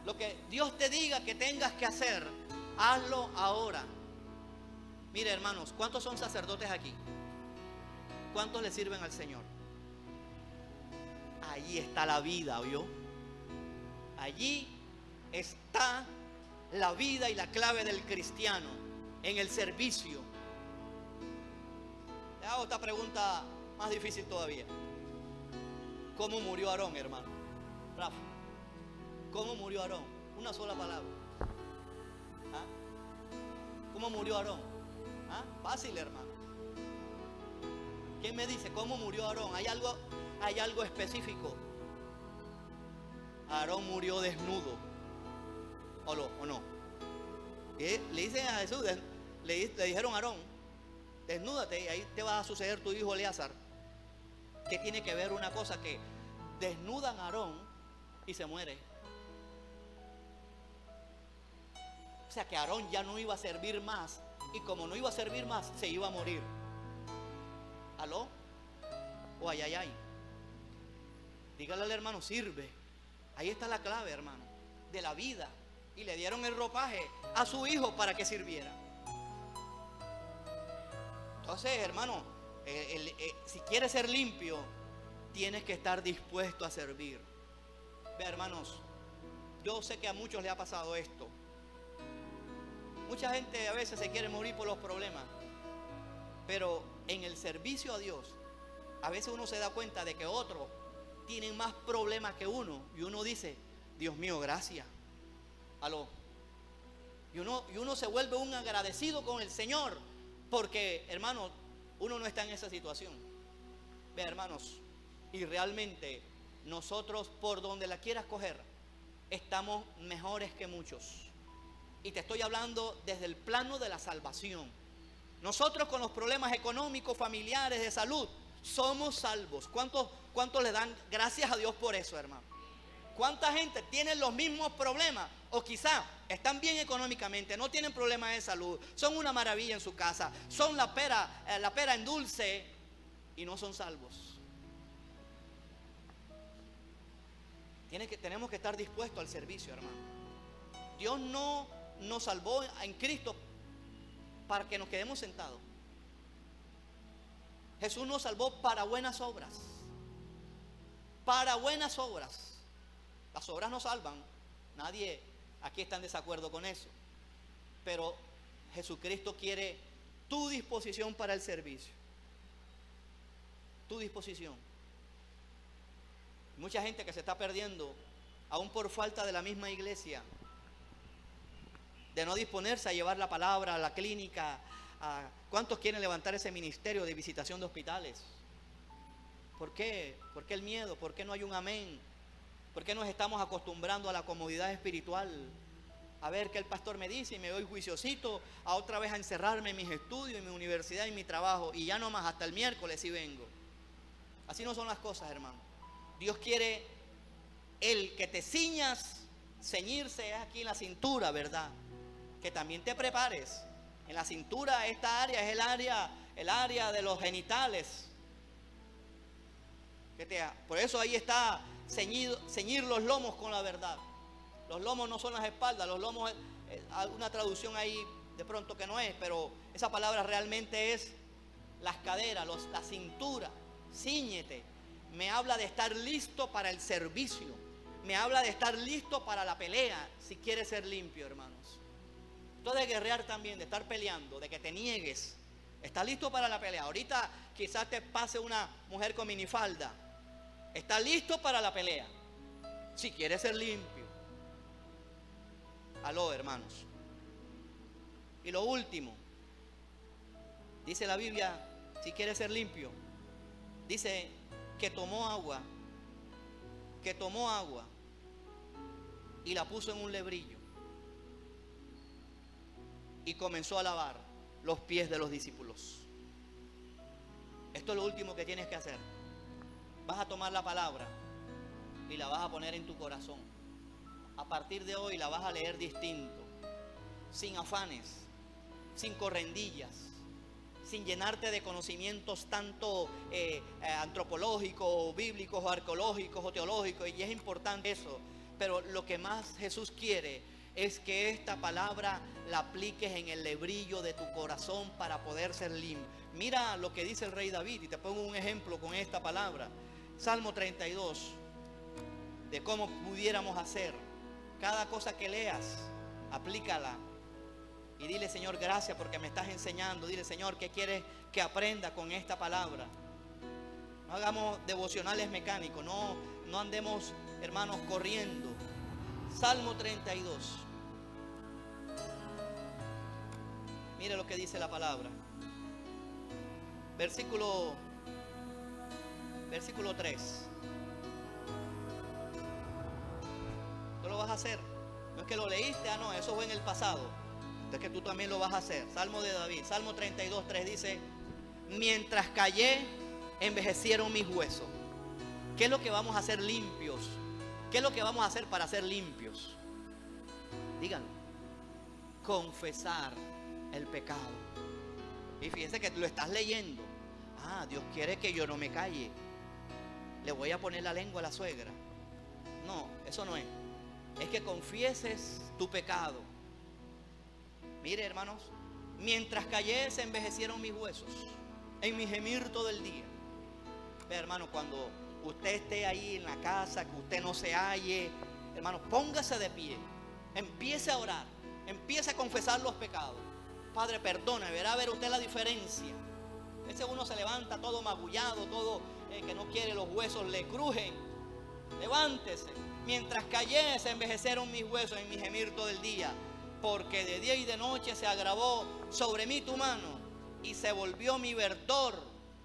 Lo que Dios te diga que tengas que hacer, hazlo ahora. Mire, hermanos, ¿cuántos son sacerdotes aquí? ¿Cuántos le sirven al Señor? Allí está la vida, ¿oyó? Allí está la vida y la clave del cristiano, en el servicio. Le hago esta pregunta más difícil todavía. ¿Cómo murió Aarón, hermano? Rafa, ¿cómo murió Aarón? Una sola palabra. ¿Ah? ¿Cómo murió Aarón? ¿Ah? Fácil, hermano. ¿Quién me dice cómo murió Aarón? ¿Hay algo específico? Aarón murió desnudo. ¿O no? Le dicen a Jesús, le dijeron a Aarón, desnúdate y ahí te va a suceder tu hijo Eleazar. ¿Qué tiene que ver una cosa que desnudan a Aarón y se muere? O sea que Aarón ya no iba a servir más, y como no iba a servir más, se iba a morir. ¿Aló? O ay. Dígale al hermano, sirve. Ahí está la clave, hermano, de la vida. Y le dieron el ropaje a su hijo para que sirviera. Entonces, hermano, si quieres ser limpio, tienes que estar dispuesto a servir. Ve, hermanos, yo sé que a muchos les ha pasado esto. Mucha gente a veces se quiere morir por los problemas, pero en el servicio a Dios, a veces uno se da cuenta de que otros tienen más problemas que uno, y uno dice, Dios mío, gracias. Aló. Y uno se vuelve un agradecido con el Señor, porque, hermano, uno no está en esa situación. Ve, hermanos, y realmente nosotros, por donde la quieras coger, estamos mejores que muchos. Y te estoy hablando desde el plano de la salvación. Nosotros con los problemas económicos, familiares, de salud, somos salvos. ¿Cuántos le dan gracias a Dios por eso, hermano? ¿Cuánta gente tiene los mismos problemas? O quizá están bien económicamente, no tienen problemas de salud, son una maravilla en su casa, son la pera en dulce, y no son salvos. Tenemos que estar dispuestos al servicio, hermano. Dios no nos salvó en Cristo para que nos quedemos sentados. Jesús nos salvó para buenas obras. Para buenas obras. Las obras no salvan. Nadie aquí está en desacuerdo con eso. Pero Jesucristo quiere tu disposición para el servicio. Tu disposición. Mucha gente que se está perdiendo, aún por falta de la misma iglesia, de no disponerse a llevar la palabra a la clínica. ¿Cuántos quieren levantar ese ministerio de visitación de hospitales? ¿Por qué? ¿Por qué el miedo? ¿Por qué no hay un amén? ¿Por qué nos estamos acostumbrando a la comodidad espiritual? A ver qué el pastor me dice y me doy juiciosito, a otra vez a encerrarme en mis estudios, en mi universidad, en mi trabajo, y ya no más, hasta el miércoles si vengo. Así no son las cosas, hermano. Dios quiere el que te ciñas. Ceñirse es aquí en la cintura, ¿verdad? Que también te prepares. En la cintura, esta área es el área de los genitales. Por eso ahí está ceñir los lomos con la verdad. Los lomos no son las espaldas, los lomos es alguna traducción ahí de pronto que no es, pero esa palabra realmente es las caderas, la cintura. Cíñete. Me habla de estar listo para el servicio. Me habla de estar listo para la pelea, si quieres ser limpio, hermanos. Esto de guerrear también, de estar peleando, de que te niegues. ¿Estás listo para la pelea? Ahorita quizás te pase una mujer con minifalda Está listo para la pelea. Si quiere ser limpio. Aló, hermanos. Y lo último, dice la Biblia, si quiere ser limpio, dice que tomó agua y la puso en un lebrillo y comenzó a lavar los pies de los discípulos. Esto es lo último que tienes que hacer. Vas a tomar la palabra y la vas a poner en tu corazón. A partir de hoy la vas a leer distinto, sin afanes, sin correndillas, sin llenarte de conocimientos tanto antropológicos, o bíblicos, o arqueológicos, o teológicos, y es importante eso. Pero lo que más Jesús quiere es que esta palabra la apliques en el lebrillo de tu corazón para poder ser limpio. Mira lo que dice el rey David, y te pongo un ejemplo con esta palabra. Salmo 32, de cómo pudiéramos hacer. Cada cosa que leas, aplícala. Y dile, Señor, gracias porque me estás enseñando. Dile, Señor, ¿qué quieres que aprenda con esta palabra? No hagamos devocionales mecánicos. No andemos, hermanos, corriendo. Salmo 32. Mire lo que dice la palabra. Versículo 3. Tú lo vas a hacer. No es que lo leíste, no, eso fue en el pasado. Es que tú también lo vas a hacer. Salmo de David, Salmo 32, 3 dice: mientras callé, envejecieron mis huesos. ¿Qué es lo que vamos a hacer limpios? ¿Qué es lo que vamos a hacer para ser limpios? Díganlo. Confesar el pecado. Y fíjense que lo estás leyendo. Dios quiere que yo no me calle. Le voy a poner la lengua a la suegra. No, eso no es. Es que confieses tu pecado. Mire, hermanos, mientras callé se envejecieron mis huesos en mi gemir todo el día. Ve, hermano, cuando usted esté ahí en la casa, que usted no se halle, hermano, póngase de pie, empiece a orar, empiece a confesar los pecados. Padre, perdone, verá a ver usted la diferencia. Ese uno se levanta todo magullado, todo que no quiere, los huesos le crujen. Levántese. Mientras callé se envejecieron mis huesos en mi gemir todo el día, porque de día y de noche se agravó sobre mí tu mano y se volvió mi verdor,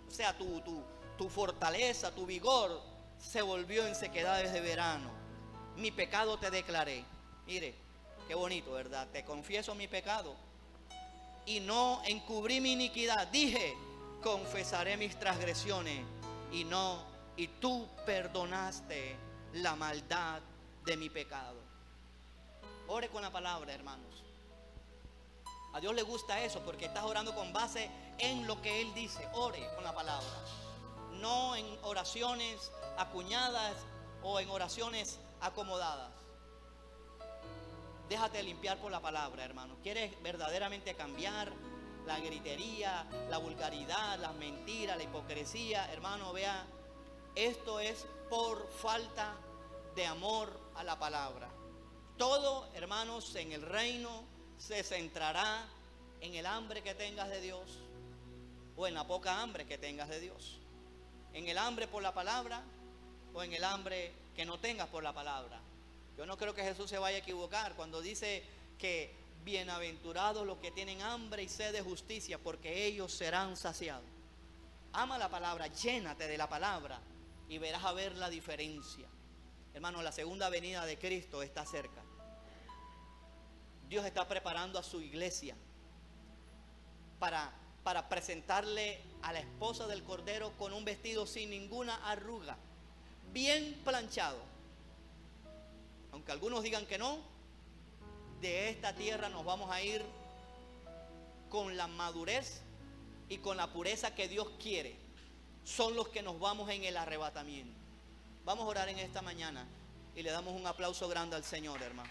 o sea, tu fortaleza, tu vigor se volvió en sequedades de verano. Mi pecado te declaré. Mire, qué bonito, ¿verdad? Te confieso mi pecado y no encubrí mi iniquidad. Dije, confesaré mis transgresiones y tú perdonaste la maldad de mi pecado. Ore con la palabra, hermanos. A Dios le gusta eso porque estás orando con base en lo que Él dice. Ore con la palabra, no en oraciones acuñadas o en oraciones acomodadas. Déjate limpiar por la palabra, hermano. ¿Quieres verdaderamente cambiar la gritería, la vulgaridad, las mentiras, la hipocresía? Hermano, vea, esto es por falta de amor a la palabra. Todo, hermanos, en el reino se centrará en el hambre que tengas de Dios o en la poca hambre que tengas de Dios. En el hambre por la palabra o en el hambre que no tengas por la palabra. Yo no creo que Jesús se vaya a equivocar cuando dice que bienaventurados los que tienen hambre y sed de justicia, porque ellos serán saciados. Ama la palabra, llénate de la palabra y verás a ver la diferencia. Hermano, la segunda venida de Cristo está cerca. Dios está preparando a su iglesia para presentarle a la esposa del Cordero con un vestido sin ninguna arruga, bien planchado. Aunque algunos digan que no, de esta tierra nos vamos a ir con la madurez y con la pureza que Dios quiere. Son los que nos vamos en el arrebatamiento. Vamos a orar en esta mañana y le damos un aplauso grande al Señor, hermano.